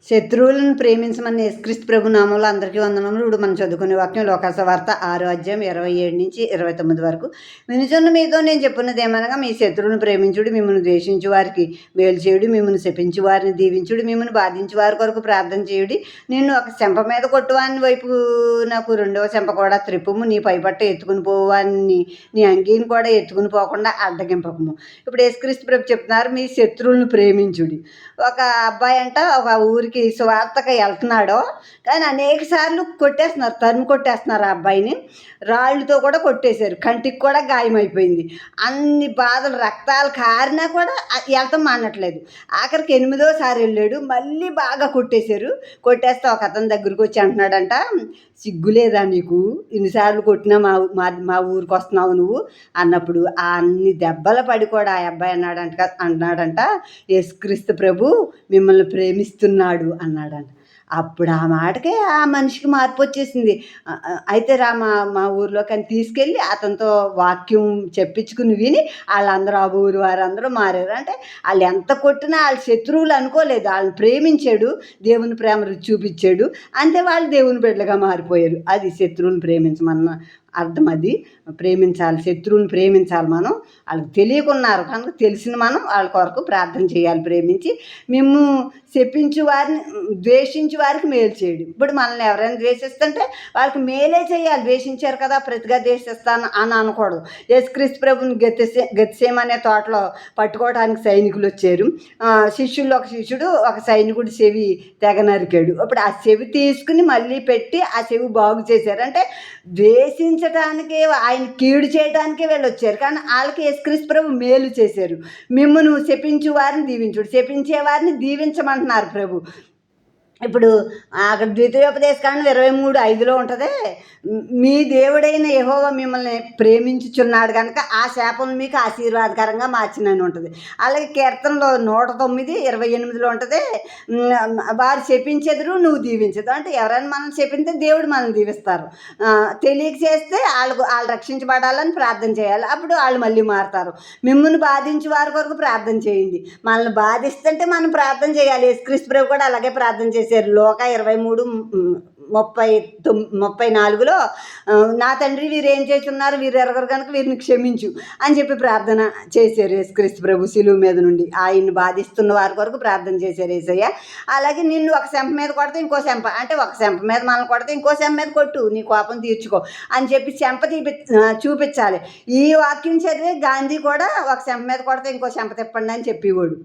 శత్రువులను ప్రేమించమని యేసుక్రీస్తు ప్రభు నామంలో అందరికీ వందనములు. ఇప్పుడు మనం చదువుకునే వాక్యం లోకాసువార్త 6:27-29 వరకు. వినుచున్న మీతో నేను చెప్పున్నది ఏమనగా, మీ శత్రువులను ప్రేమించుడు, మిమ్మల్ని ద్వేషించు వారికి మేలు చేయుడు, మిమ్మల్ని శపించు వారిని దీవించుడు, మిమ్మల్ని బాధించు వారి కొరకు ప్రార్థన చేయుడి. నిన్ను ఒక చెంప మీద కొట్టువాని వైపు నాకు రెండవ చెంప కూడా త్రిప్పుము, నీ పైపట్ట ఎత్తుకుని పోవాన్ని నీ అంగీని కూడా ఎత్తుకుని పోకుండా అడ్డగింపకము. ఇప్పుడు యేసుక్రీస్తు ప్రభు చెప్తున్నారు, మీ శత్రువులను ప్రేమించుడి. ఒక అబ్బాయి అంట ఒక ఊరికి సువార్తకి వెళ్తున్నాడు, కానీ అనేక సార్లు కొట్టేస్తున్నారు, తరిమి కొట్టేస్తున్నారు ఆ అబ్బాయిని. రాళ్ళతో కూడా కొట్టేశారు, కంటికి కూడా గాయమైపోయింది. అన్ని బాధలు రక్తాలు కారినా కూడా వెళ్తాం మానట్లేదు. ఆఖరికి 8వ సారి వెళ్ళాడు, మళ్ళీ బాగా కొట్టేశారు. కొట్టేస్తే ఒక అతని దగ్గరికి వచ్చి అంటున్నాడంట, సిగ్గులేదా నీకు, ఇన్నిసార్లు కొట్టినా మా ఊరికి వస్తున్నావు నువ్వు అన్నప్పుడు అన్ని దెబ్బలు పడి కూడా ఆ అబ్బాయి అన్నాడంట యేసుక్రీస్తు ప్రభు మిమ్మల్ని ప్రేమిస్తున్నాడు అన్నాడంట. అప్పుడు ఆ మాటకే ఆ మనిషికి మార్పు వచ్చేసింది. అయితే మా ఊరిలోకి అని తీసుకెళ్ళి అతనితో వాక్యం చెప్పించుకుని విని వాళ్ళందరూ ఆ ఊరు వారందరూ మారారు. అంటే వాళ్ళు ఎంత కొట్టినా వాళ్ళ శత్రువులు అనుకోలేదు, వాళ్ళని ప్రేమించాడు, దేవుని ప్రేమ రుచి చూపించాడు, అంతే వాళ్ళు దేవుని బిడ్డలుగా మారిపోయారు. అది శత్రువుని ప్రేమించమన్న అర్థం. అది ప్రేమించాలి, శత్రువుని ప్రేమించాలి. మనం వాళ్ళకి తెలియకున్నారు కనుక తెలిసిన మనం వాళ్ళ కొరకు ప్రార్థన చేయాలి. ప్రేమించి మేము శపించు వారిని ద్వేషించు వారికి మేలు చేయడం. ఇప్పుడు మనల్ని ఎవరైనా ద్వేషిస్తుంటే వాళ్ళకి మేలే చేయాలి. ద్వేషించారు కదా ప్రతిగా ద్వేషిస్తాను అని అనకూడదు. యేసుక్రీస్తు ప్రభుని గెత్సేమనే తోటలో పట్టుకోవడానికి సైనికులు వచ్చారు. శిష్యుల్లో ఒక శిష్యుడు ఒక సైనికుడు చెవి తెగ నరికాడు. అప్పుడు ఆ చెవి తీసుకుని మళ్ళీ పెట్టి ఆ చెవి బాగు చేశారు. అంటే ద్వేషించటానికి ఆయన కీడు చేయడానికే వీళ్ళు వచ్చారు, కానీ వాళ్ళకి యేసుక్రీస్తు ప్రభు మేలు చేశారు. మిమ్మును శపించు వారిని దీవించుడు, శపించే వారిని దీవించమంటున్నారు ప్రభు. ఇప్పుడు అక్కడ ద్వితీయోపదేశకాండం 23:5 ఉంటుంది, మీ దేవుడైన యెహోవా మిమ్మల్ని ప్రేమించుచున్నాడు కనుక ఆ శాపం మీకు ఆశీర్వాదకరంగా మార్చినని ఉంటుంది. అలాగే కీర్తనలో 109:28 ఉంటుంది, వారు శపించెదరు నువ్వు దీవించదు. అంటే ఎవరైనా మనం శపిస్తే దేవుడు మనల్ని దీవిస్తారు. తెలియక చేస్తే వాళ్ళు రక్షించబడాలని ప్రార్థన చేయాలి, అప్పుడు వాళ్ళు మళ్ళీ మారుతారు. మిమ్మల్ని బాధించి వారి కొరకు ప్రార్థన చేయండి. మనల్ని బాధిస్తుంటే మనం ప్రార్థన చేయాలి. యేసుక్రీస్తు ప్రభు కూడా అలాగే ప్రార్థన చేశారు. లోకా 23:34 నా తండ్రి వీరు ఏం చేస్తున్నారు, వీరు ఎరగరు కనుక వీరిని క్షమించు అని చెప్పి ప్రార్థన చేశారు యేసుక్రీస్తు ప్రభు శిలువ మీద నుండి. ఆయన్ని బాధిస్తున్న వారి కొరకు ప్రార్థన చేశారు యేసయ్య. అలాగే నిన్ను ఒక చెంప మీద కొడితే ఇంకో చెంప, అంటే ఒక చెంప మీద మనల్ని కొడితే ఇంకో చెంప మీద కొట్టు, నీ కోపం తీర్చుకో అని చెప్పి చెంప చూపించాలి. ఈ వాక్యం చదివే గాంధీ కూడా ఒక చెంప మీద కొడితే ఇంకో చెంప తిప్పండి అని చెప్పేవాడు.